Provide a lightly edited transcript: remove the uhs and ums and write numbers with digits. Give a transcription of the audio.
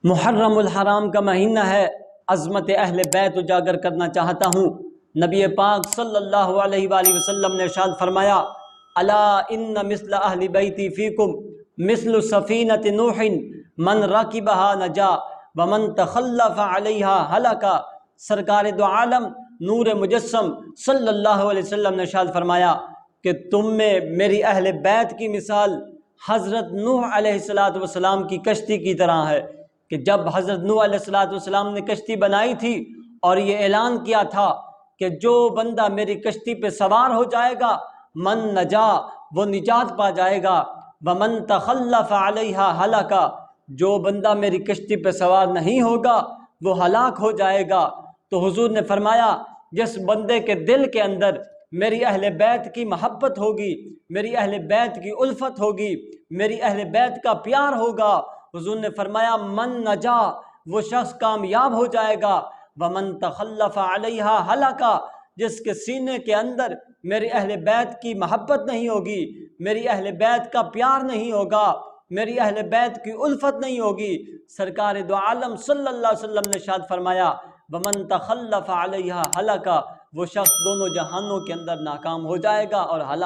محرم الحرام کا مہینہ ہے، عظمت اہل بیت اجاگر کرنا چاہتا ہوں۔ نبی پاک صلی اللہ علیہ وآلہ وسلم نے ارشاد فرمایا، الا ان مثل اہل بیتی فیکم مثل سفینۃ نوح من رکبہا نجا ومن تخلف علیہا ہلکا۔ سرکار دو عالم نور مجسم صلی اللہ علیہ وسلم نے ارشاد فرمایا کہ تم میں میری اہل بیت کی مثال حضرت نوح علیہ السلام کی کشتی کی طرح ہے، کہ جب حضرت نوح علیہ السلام نے کشتی بنائی تھی اور یہ اعلان کیا تھا کہ جو بندہ میری کشتی پہ سوار ہو جائے گا من نجا، وہ نجات پا جائے گا، ومن تخلف علیہا ہلاکا، جو بندہ میری کشتی پہ سوار نہیں ہوگا وہ ہلاک ہو جائے گا۔ تو حضور نے فرمایا جس بندے کے دل کے اندر میری اہل بیت کی محبت ہوگی، میری اہل بیت کی الفت ہوگی، میری اہل بیت کا پیار ہوگا، حضور نے فرمایا من نجا، وہ شخص کامیاب ہو جائے گا، ومن تخلف علیہا ہلاکا، جس کے سینے کے اندر میری اہل بیت کی محبت نہیں ہوگی، میری اہل بیت کا پیار نہیں ہوگا، میری اہل بیت کی الفت نہیں ہوگی، سرکار دو عالم صلی اللہ علیہ وسلم نے ارشاد فرمایا ومن تخلف علیہا ہلاکا، وہ شخص دونوں جہانوں کے اندر ناکام ہو جائے گا اور ہلاک